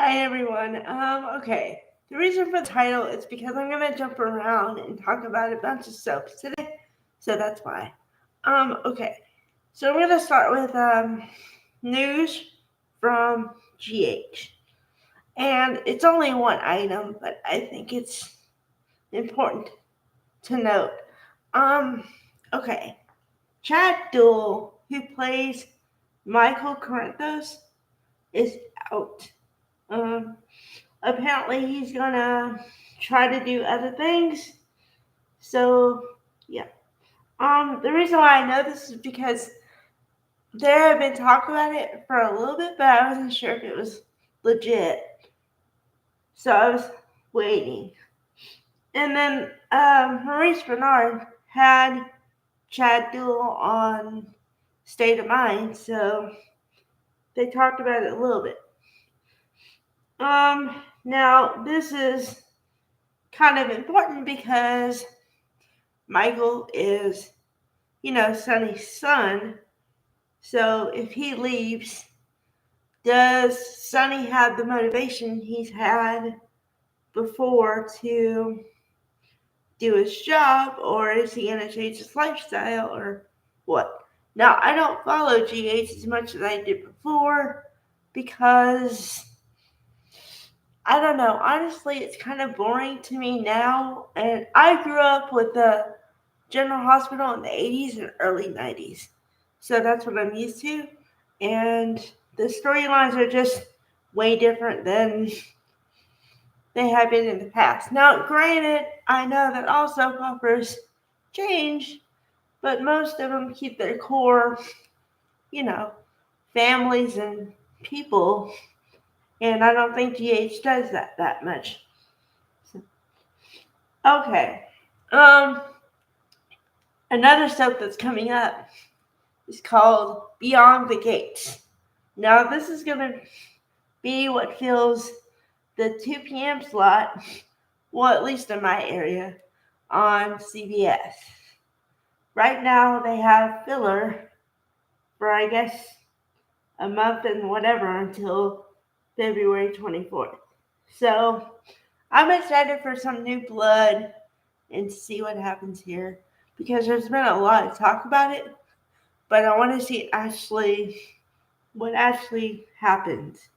Hi everyone. Okay. The reason for the title is because I'm gonna jump around and talk about a bunch of soaps today, so that's why. Okay. So I'm gonna start with news from GH, and it's only one item, but I think it's important to note. Um, okay. Chad Duell, who plays Michael Corinthos, is out. Um, Apparently he's gonna try to do other things. So yeah. The reason why I know this is because there have been talk about it for a little bit, but I wasn't sure if it was legit. So I was waiting. And then Maurice Bernard had Chad Duell on State of Mind, so they talked about it a little bit. Now this is kind of important because Michael is, Sonny's son. So if he leaves, does Sonny have the motivation he's had before to do his job, or is he going to change his lifestyle, or what? Now, I don't follow GH as much as I did before because I don't know. Honestly, it's kind of boring to me now. And I grew up with the General Hospital in the 80s and early 90s. So that's what I'm used to. And the storylines are just way different than they have been in the past. Now, granted, I know that all soap operas change, but most of them keep their core, you know, families and people. And I don't think GH does that much. So, okay. Um, Another soap that's coming up is called Beyond the Gates. Now, this is going to be what fills the 2 p.m. slot, well, at least in my area, on CBS. Right now, they have filler for, I guess, a month and whatever until February 24th. So, I'm excited for some new blood and to see what happens here because there's been a lot of talk about it, but I want to see what actually happens.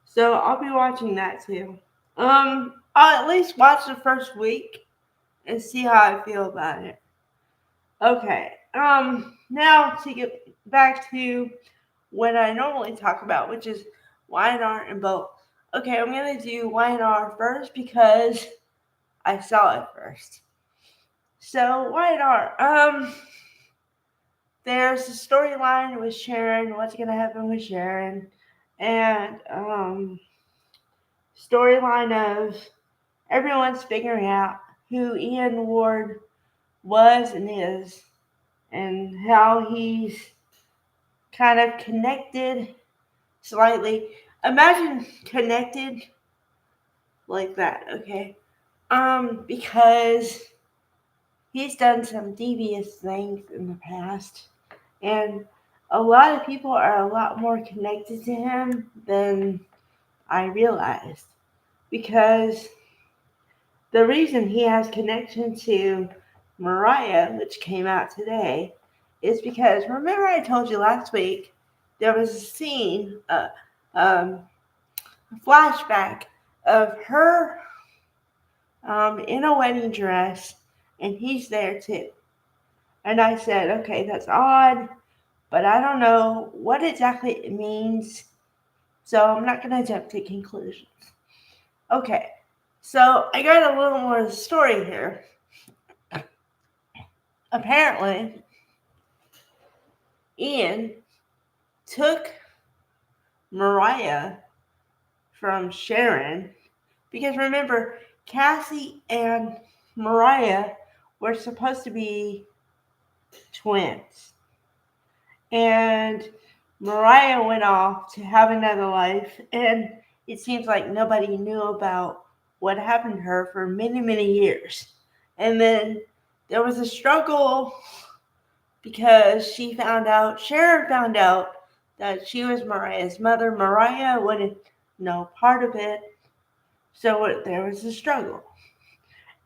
So I'll be watching that too. I'll at least watch the first week and see how I feel about it. Okay. Now to get back to what I normally talk about, which is Y&R and Bolt. Okay, I'm gonna do Y&R first because I saw it first. So Y&R, there's a storyline with Sharon. What's gonna happen with Sharon? And storyline of everyone's figuring out who Ian Ward was and is, and how he's kind of connected slightly. Imagine connected like that, okay? Because he's done some devious things in the past, and a lot of people are a lot more connected to him than I realized. Because the reason he has connection to Mariah, which came out today, is because remember I told you last week there was a scene, um, a flashback of her in a wedding dress, and he's there too. And I said, okay, that's odd, but I don't know what exactly it means, so I'm not going to jump to conclusions. Okay, so I got a little more story here. Apparently, Ian took Mariah from Sharon because remember, Cassie and Mariah were supposed to be twins. And Mariah went off to have another life, and it seems like nobody knew about what happened to her for many, many years. And then there was a struggle because Sharon found out that she was Mariah's mother. Mariah wanted no part of it. So there was a struggle.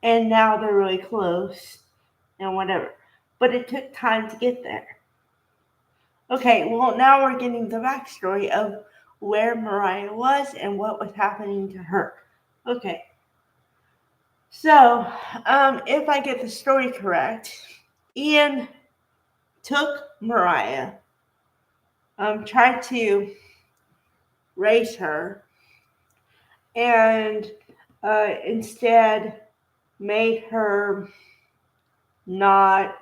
And now they're really close and whatever. But it took time to get there. Okay, well, now we're getting the backstory of where Mariah was and what was happening to her. Okay, so if I get the story correct, Ian took Mariah, tried to raise her, and instead made her not,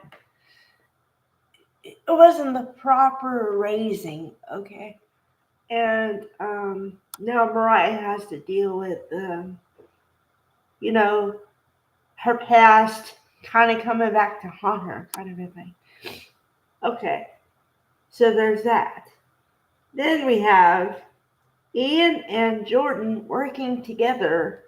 it wasn't the proper raising, okay? And now Mariah has to deal with, you know, her past kind of coming back to haunt her, kind of a thing. Okay, so there's that. Then we have Ian and Jordan working together,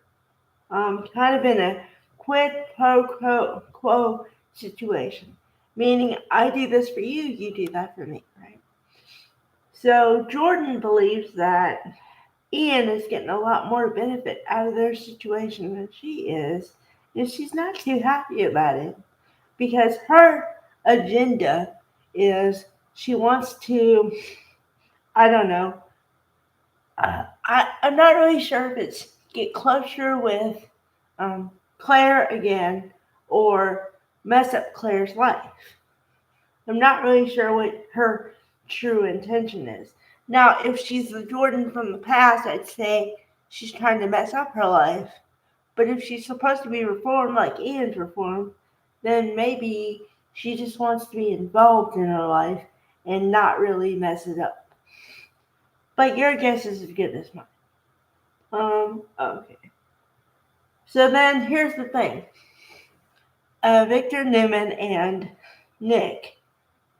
kind of in a quid pro quo situation, meaning I do this for you, you do that for me, right? So Jordan believes that Ian is getting a lot more benefit out of their situation than she is, and she's not too happy about it because her agenda is she wants to, I don't know, I'm not really sure if it's get closer with Claire again or mess up Claire's life. I'm not really sure what her true intention is. Now, if she's the Jordan from the past, I'd say she's trying to mess up her life. But if she's supposed to be reformed like Ian's reformed, then maybe she just wants to be involved in her life and not really mess it up. But your guess is as good as mine. Okay. So then here's the thing. Victor Newman and Nick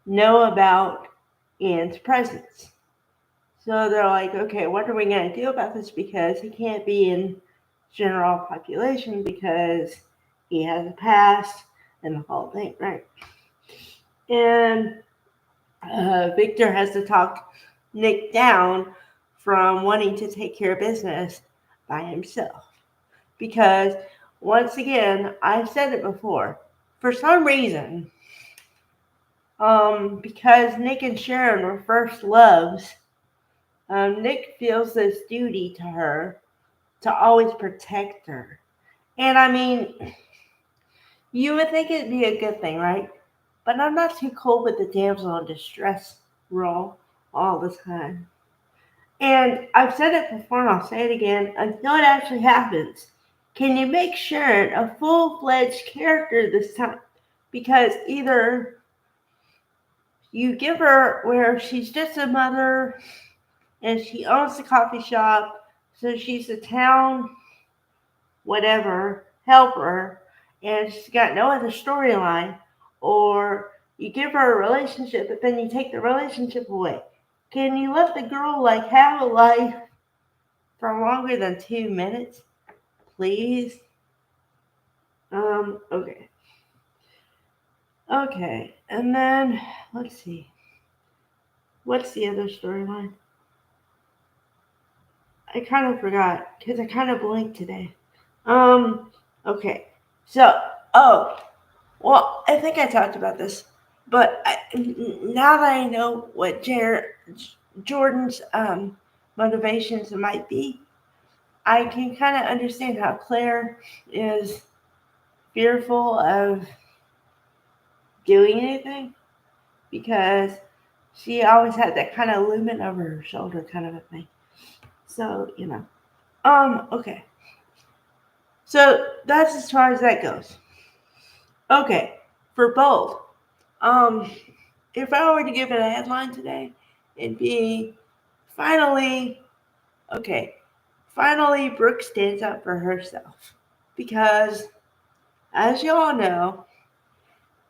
know about Ian's presence. So they're like, okay, what are we going to do about this? Because he can't be in general population because he has a past and the whole thing, right? And Victor has to talk Nick down from wanting to take care of business by himself. Because, once again, I've said it before, for some reason, because Nick and Sharon were first loves, Nick feels this duty to her to always protect her. And I mean, you would think it'd be a good thing, right? But I'm not too cool with the damsel in distress role all the time. And I've said it before and I'll say it again until it actually happens. Can you make Sharon a full-fledged character this time? Because either you give her where she's just a mother and she owns the coffee shop, so she's a town whatever helper and she's got no other storyline, or you give her a relationship but then you take the relationship away. Can you let the girl like have a life for longer than 2 minutes, please? Okay. Okay, and then let's see. What's the other storyline? I kind of forgot because I kind of blinked today. Okay. So, well, I think I talked about this, but now that I know what Jordan's motivations might be, I can kind of understand how Claire is fearful of doing anything because she always had that kind of looming over her shoulder kind of a thing. So, okay. So that's as far as that goes. Okay, for bold. If I were to give it a headline today, it'd be finally, Brooke stands up for herself. Because, as you all know,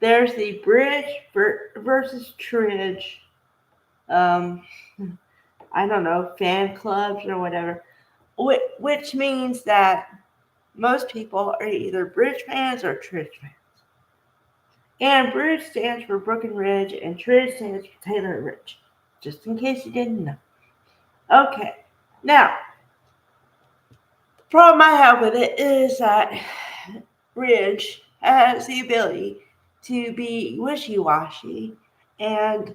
there's the Bridge versus Tridge, I don't know, fan clubs or whatever, which means that most people are either Bridge fans or Tridge fans. And Bridge stands for Brookenridge and Tridge stands for Taylor Ridge. Just in case you didn't know. Okay. Now, Problem I have with it is that Ridge has the ability to be wishy-washy and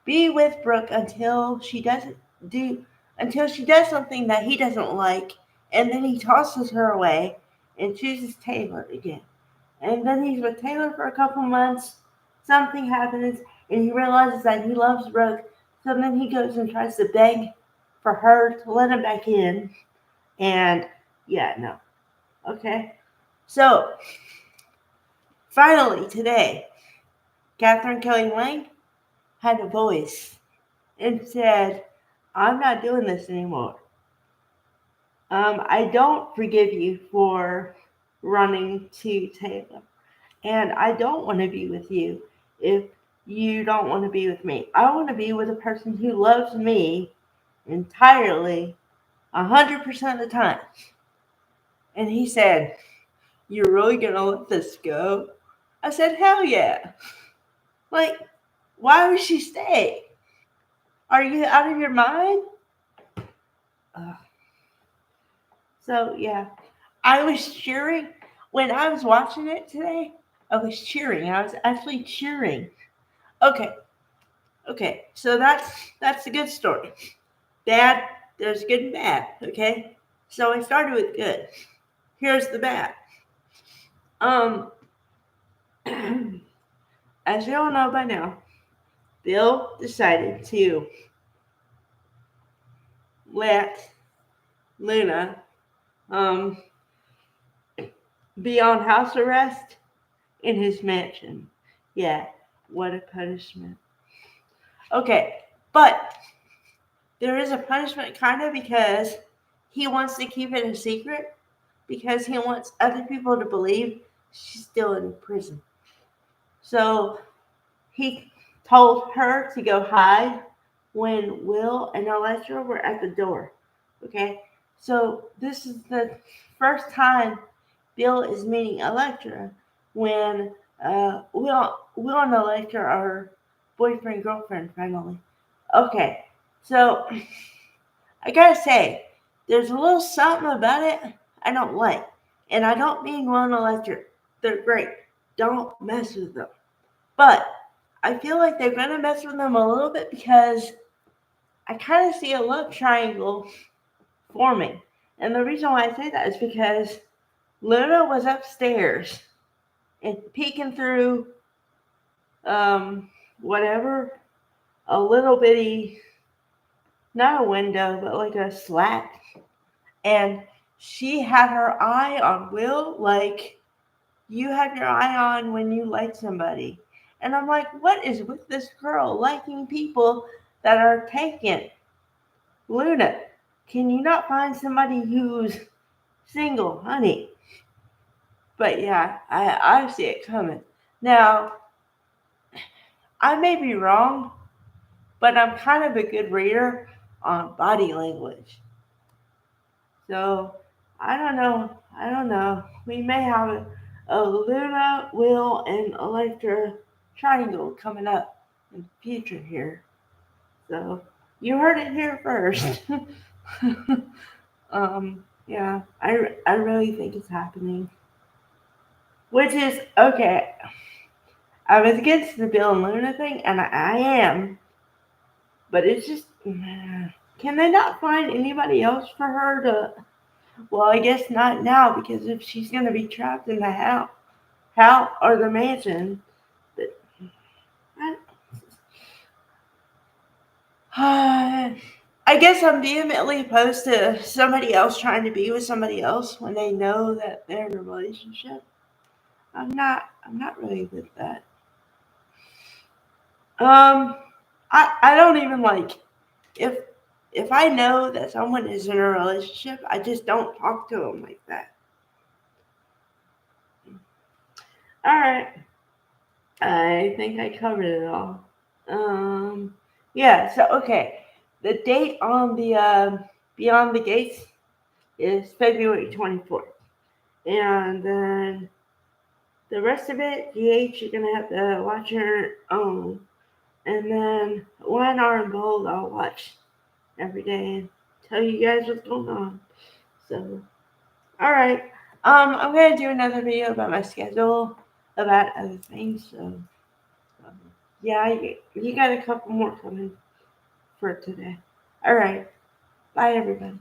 be with Brooke until she does something that he doesn't like, and then he tosses her away and chooses Taylor again. And then he's with Taylor for a couple months. Something happens, and he realizes that he loves Brooke. So then he goes and tries to beg for her to let him back in. And yeah, no. Okay. So finally today, Catherine Kelly Lang had a voice and said, I'm not doing this anymore. I don't forgive you for running to Taylor. And I don't want to be with you if you don't want to be with me. I want to be with a person who loves me entirely 100% of the time. And he said, You're really going to let this go? I said, Hell yeah. Like, why would she stay? Are you out of your mind? So, yeah. I was cheering. When I was watching it today, I was cheering. I was actually cheering. Okay. So that's a good story. Bad, there's good and bad, okay? So I started with good. Here's the bad. As you all know by now, Bill decided to let Luna be on house arrest in his mansion. Yeah, what a punishment. Okay, but there is a punishment kind of because he wants to keep it a secret because he wants other people to believe she's still in prison. So he told her to go hide when Will and Electra were at the door. Okay, so this is the first time Bill is meeting Electra when Will and Electra are boyfriend girlfriend finally. Okay, so I gotta say, there's a little something about it I don't like, and I don't mean Will and Electra. They're great. Don't mess with them. But I feel like they're gonna mess with them a little bit because I kind of see a love triangle forming. And the reason why I say that is because Luna was upstairs and peeking through whatever, a little bitty, not a window, but like a slat. And she had her eye on Will like you have your eye on when you like somebody. And I'm like, what is with this girl liking people that are taken? Luna, can you not find somebody who's single, honey? But yeah, I see it coming. Now, I may be wrong, but I'm kind of a good reader on body language. So I don't know. We may have a Luna, Will, and Electra triangle coming up in the future here. So you heard it here first. Yeah, I really think it's happening. Which is okay. I was against the Bill and Luna thing, and I am, but it's just, can they not find anybody else for her to? Well, I guess not now because if she's gonna be trapped in the house or the mansion, but I guess I'm vehemently opposed to somebody else trying to be with somebody else when they know that they're in a relationship. I'm not really with that. Um, I don't even like if if I know that someone is in a relationship, I just don't talk to them like that. All right, I think I covered it all. Um, yeah. So okay, the date on the Beyond the Gates is February 24th, and then the rest of it, GH, you're gonna have to watch your own, and then YNR and Bold, I'll watch every day and tell you guys what's going on. So All right. I'm gonna do another video about my schedule, about other things. So, yeah, you got a couple more coming for today. All right. Bye, everybody.